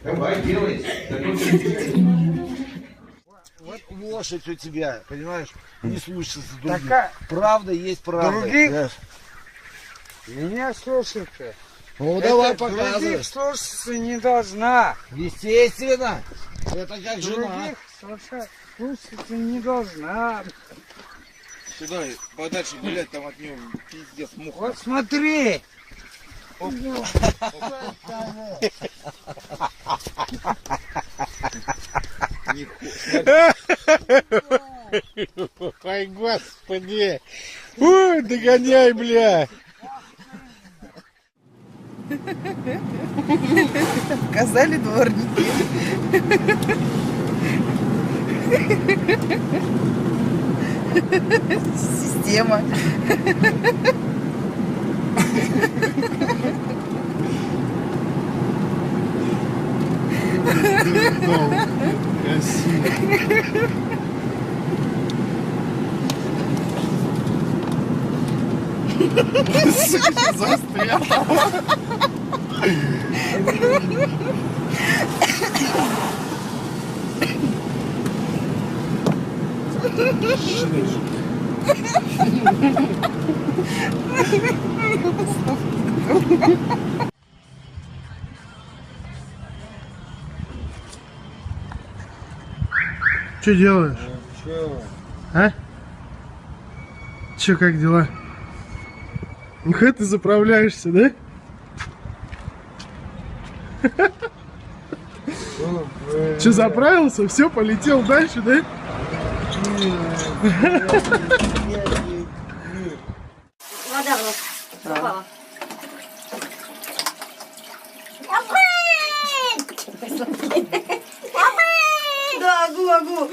Давай, делай. Вот лошадь у тебя, понимаешь, не слушается других. Такая... Правда есть правда. Других? Да. Меня слушайте. Ну давай Других показывай. слушаться не должна. Естественно. Это как жена. Других слушаться не должна. Сюда, подальше гулять, там от него пиздец, муха. Вот смотри. Ой, господи! Ой, догоняй, бля! Сказали дворники. Система. Застрял. Что делаешь? А? Че, как дела? Ну-ка ты заправляешься, да? Че, заправился? Все, полетел дальше, да? Вода в нос попала. Да, агу.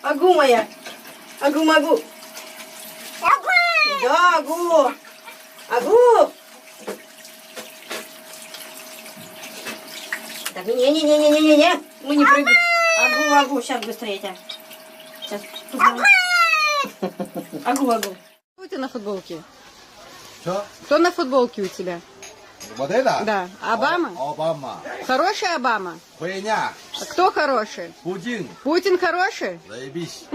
Агу моя. Агу-магу. Да, агу. Агу. Так, не. Мы не прыгаем. Агу. Сейчас быстрее тебя. Сейчас. Агу. Кто у тебя на футболке? Что? Кто на футболке у тебя? Вот это? Да. Обама? Обама. Хороший Обама? Хуйня. А кто хороший? Путин. Путин хороший? Заебись.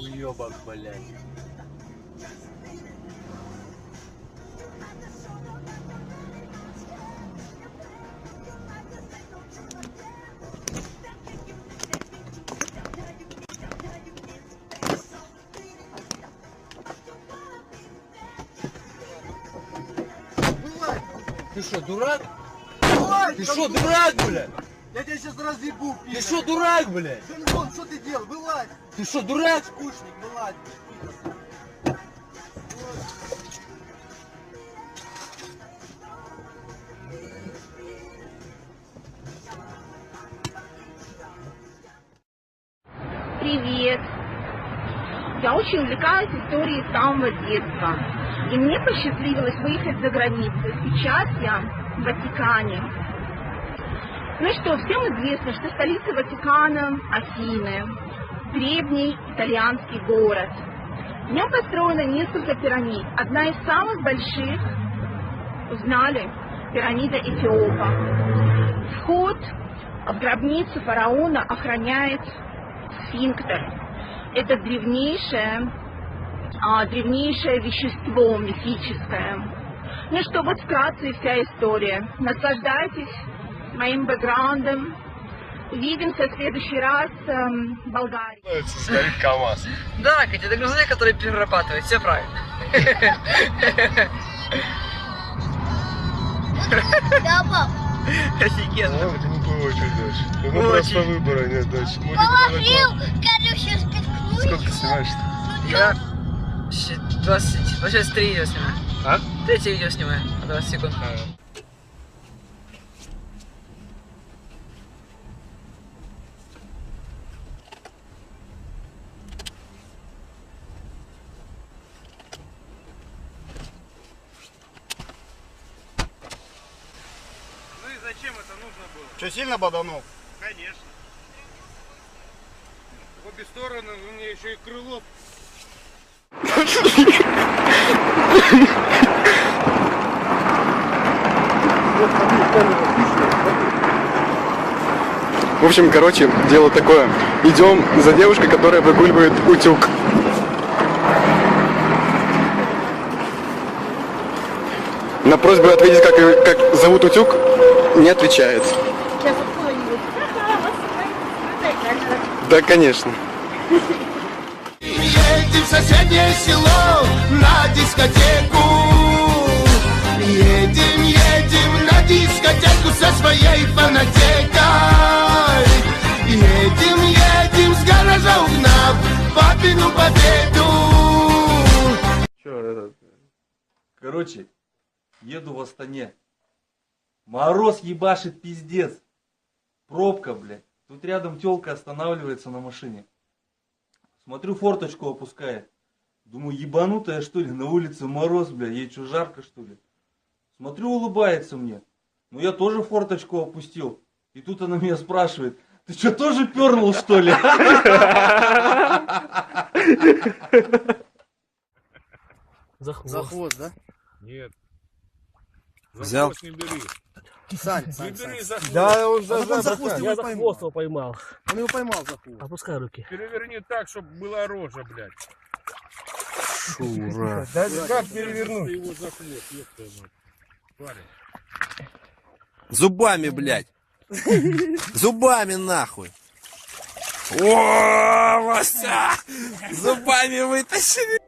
Уебок, блядь. Ты что, дурак? Ты что, дурак, блядь? Я тебя сейчас разъебу, Ты что, дурак, блядь? Вон, что ты делал? Вылазь, Ты что, дурак? скучник, вылазь. Привет! Я очень увлекаюсь историей с самого детства. И мне посчастливилось выехать за границу. Сейчас я в Ватикане. Ну что, всем известно, что столица Ватикана – Афины. Древний итальянский город. В нем построено несколько пирамид. Одна из самых больших, узнали, пирамида Эфиопа. Вход в гробницу фараона охраняет сфинктер. Это древнейшее вещество мифическое. Ну что, вот вкратце вся история. Наслаждайтесь моим бэкграундом, Увидимся в следующий раз в Болгарии. Сгорит КамАЗ. Да, Катя, это грузовик, который перерабатывает, все правильно. Да, пап. Офигенно. Это не было очень дальше. Ну Очень. просто выбора нет дальше. Положил, короче, спихнул. Сколько снимаешь-то? Я 20, ну сейчас 3 видео снимаю. А? 3 видео снимаю, 20 секунд. Ну и зачем это нужно было? Что, сильно боданул? Конечно. В обе стороны у меня еще и крыло. В общем, короче, дело такое. Идем за девушкой, которая выгуливает утюг. На просьбу ответить, как зовут утюг, не отвечает. Да, конечно. Едем в соседнее село на дискотеку. Едем на дискотеку со своей фанатекой. Едем с гаража угнав папину победу. Короче, еду в Астане. Мороз ебашит пиздец. Пробка, блядь. Тут рядом тёлка останавливается на машине. Смотрю, форточку опускает. Думаю, ебанутая что ли? На улице мороз, бля. Ей что, жарко что ли? Смотрю, улыбается мне. Ну я тоже форточку опустил. И тут она меня спрашивает: ты что, тоже пернул что ли? За хвост, да? Нет. Взял. Не бери. Сань, Не бери за хвост. Да, он за хвост Я за хвост его поймал. Он его поймал за хвост. Опускай руки. Переверни так, чтобы была рожа, блядь. Ура. Да как перевернуть? Ты его за хвост, ёпта мать. Парень. Зубами, блядь. Зубами нахуй. О, Вася! Зубами вытащили.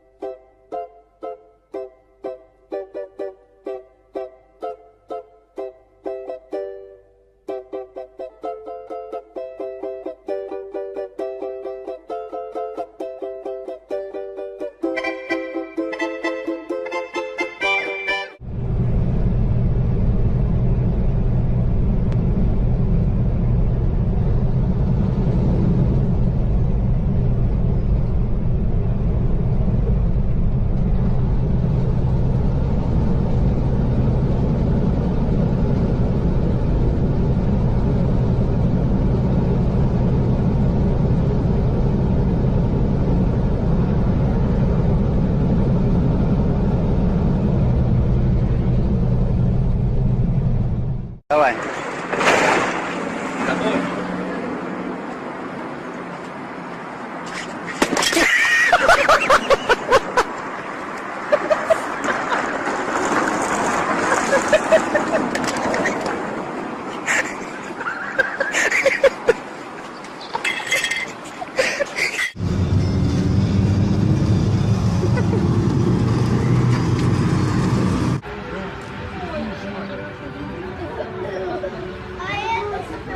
Давай.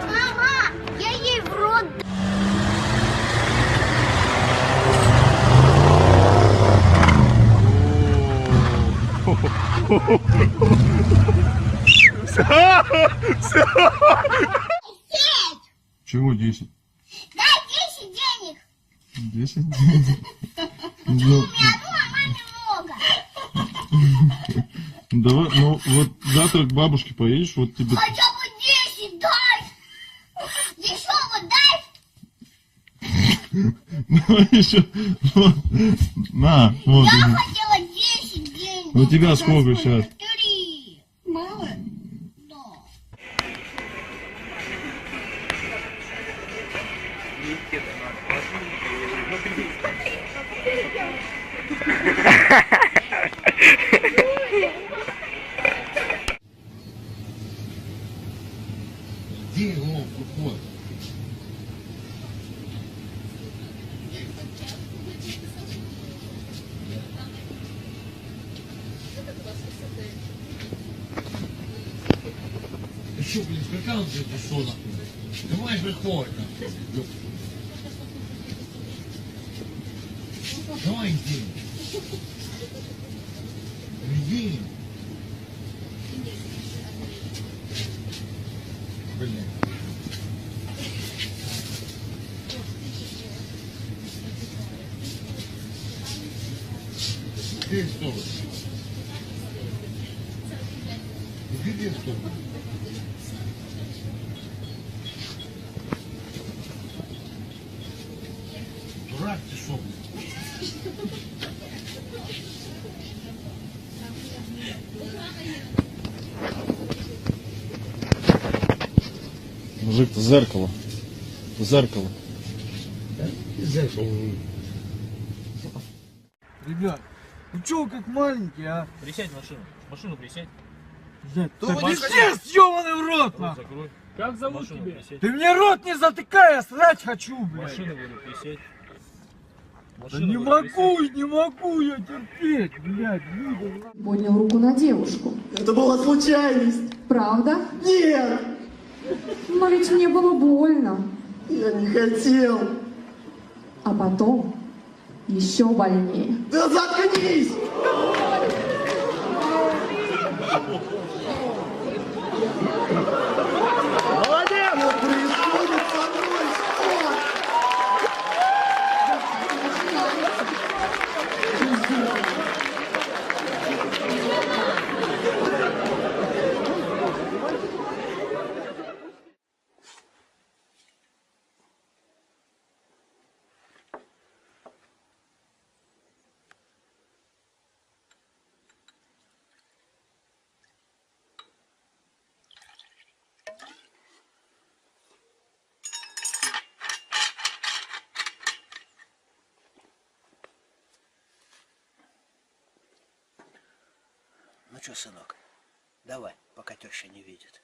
Мама, я ей в рот. Чего 10? Дай 10 денег. 10? У меня, а маме много. Давай, ну вот завтра к бабушке поедешь, вот тебе... Хотя бы 10 дай. Еще вот дай. Давай еще, вот, на, вот. Я хотела 10 денег. У тебя сколько сейчас? 3. Мало? Да. Иди, вон, вход. что, блин, скакал ты что нахуй? Давай выходь нахуй. Давай иди. Иди. Блин. Иди в сторону. Иди в сторону. Дурак ты шо, блин? Мужик, зеркало. Зеркало. Зеркало. Ребят, ну чё вы как маленькие, а? Присядь в машину. В машину присядь. Пиздец, ёбаный в рот, нахуй! Закрой. Как зовут Машину тебя? присядь. Ты мне рот не затыкай, я срать хочу, блядь! Машину, говорю, присядь. Да Машину, не говорю, могу я терпеть, блядь, Лида. Поднял руку на девушку. Это была случайность. Правда? Нет, Но ведь мне было больно. я не хотел. А потом еще больнее. Да заткнись! Молодец! Что происходит со мной? Что? Ну что, сынок, давай, пока теща не видит.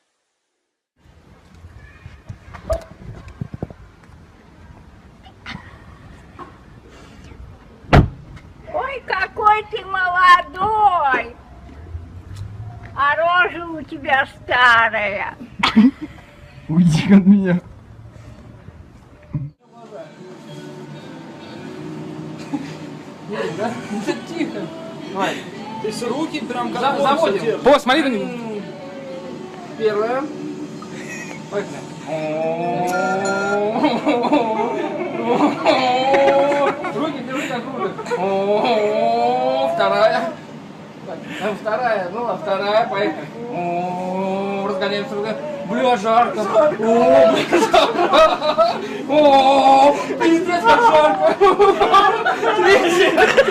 Ой, какой ты молодой! А рожа у тебя старая. Уйди от меня. Тихо. Давай. То есть руки прям как Заводим. Босс, смотри на него. Первое. Поехали. Руки держи как руки. Вторая. Вторая, ну а вторая, поехали. Разгоняемся. Бля, жарко. О, пиздец, как жарко. Третья.